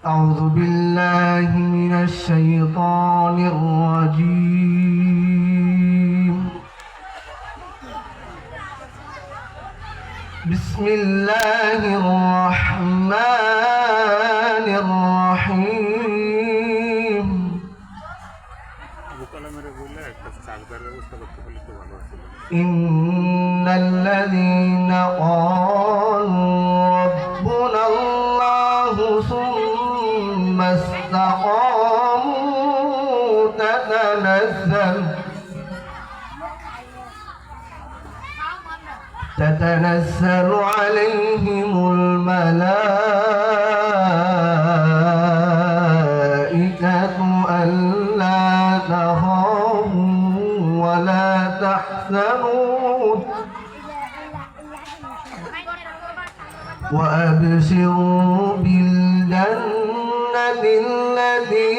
أعوذ بالله من الشيطان الرجيم. بسم الله الرحمن الرحيم. إن الذين قالوا ربنا الله ثم استقاموا تتنزل عليهم الملائكة ألا تخافوا ولا تحزنوا وأبشروا بالجنة التي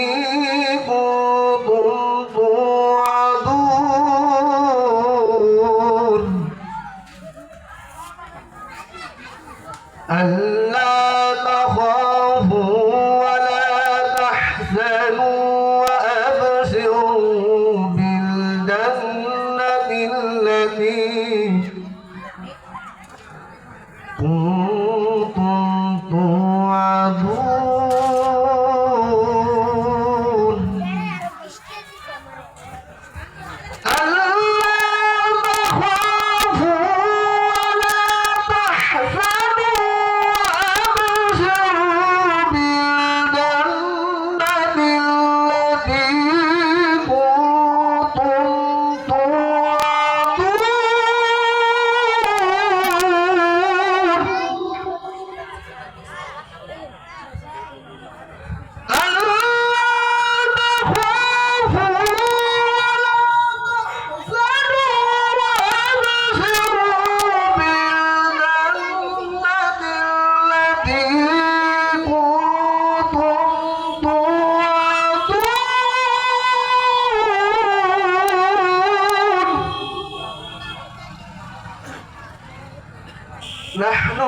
كنتم توعدون ألا تخافوا ولا تحزنوا وأبشروا بالجنة التي كنتم توعدون ألا تخافوا ولا تحزنوا وأبشروا بالجنة التي كنتم توعدون نحن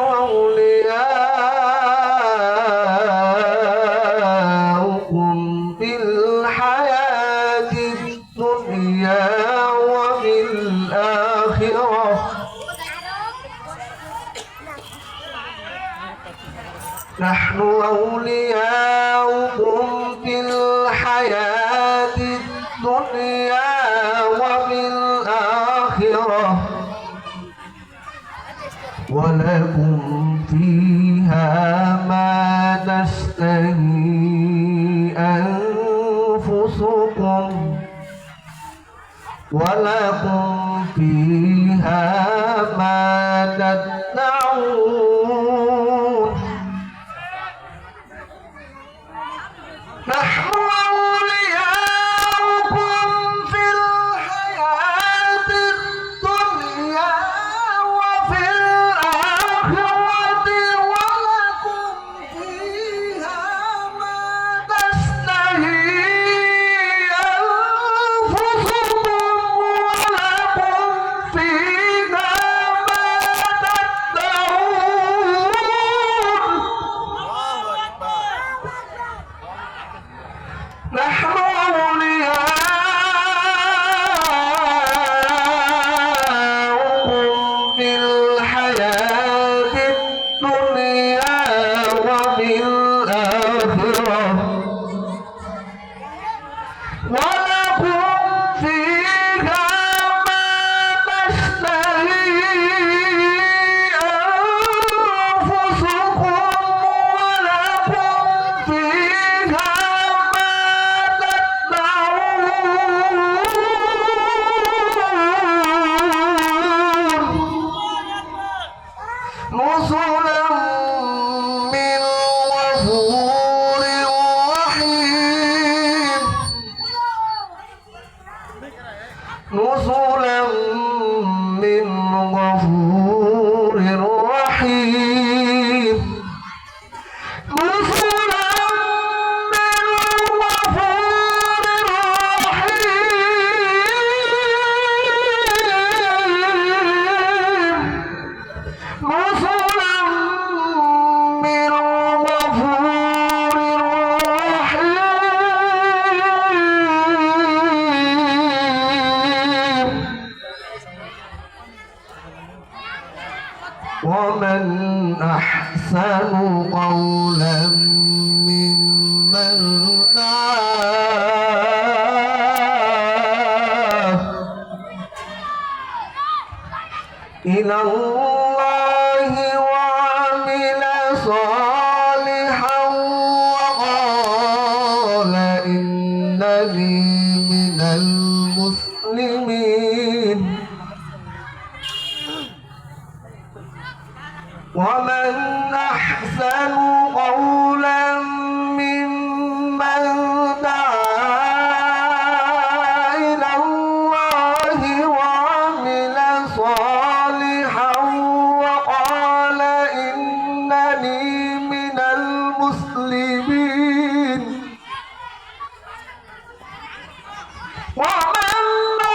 أولياؤكم في الحياة الدنيا وفي الآخرة نحن أولياؤكم في الحياة الدنيا وفي الآخرة ولكم فيها ما تشتهي أنفسكم ولكم فيها ما تدعون نحن أولياؤكم في الحياة الدنيا وفي الآخرة ولكم فيها ما تشتهي أنفسكم ولكم فيها ما تدعون ممن دعا إلى الله وعمل صالحا وقال إنني من المسلمين ومن أحسن قولا ممن دعا إلى الله وعمل صالحا وقال إنني من المسلمين ومن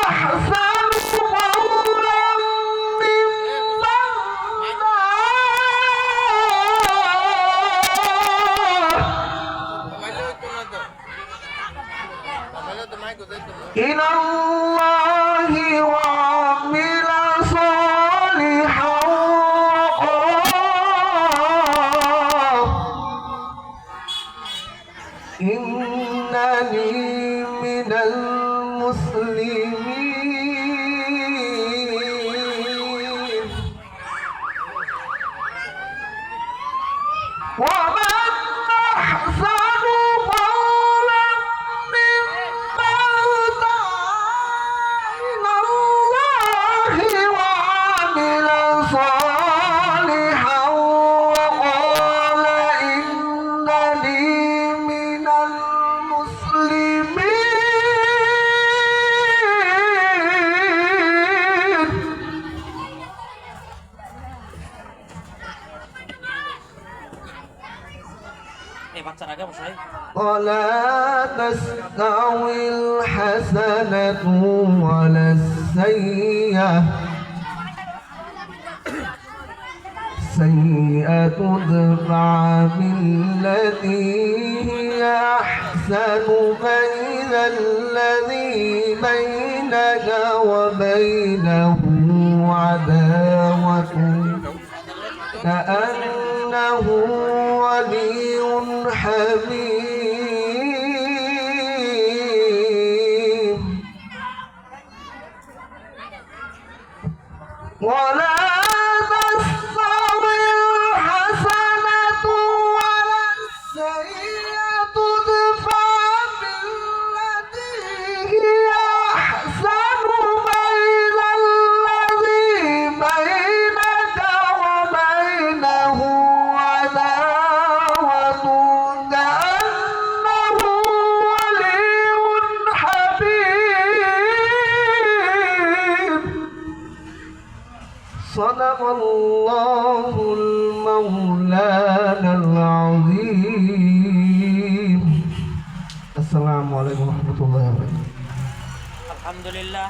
أحسن قولا إلى الله وعمل صالحا إنني من المسلمين ومن أحسن قولا صالحا وقال إنني من المسلمين ولا تستوي الحسنة ولا السيئة ادفع بالتي هي أحسن فإذا الذي بينك وبينه عداوة كأنه ولي حميم ولا تستوي الحسنة ولا السيئة ادفع بالتي هي أحسن فإذا الذي بينك وبينه عداوة كأنه ولي حميم صدق الله المولانا العظيم. السلام عليكم ورحمة الله وبركاته. Alhamdulillah.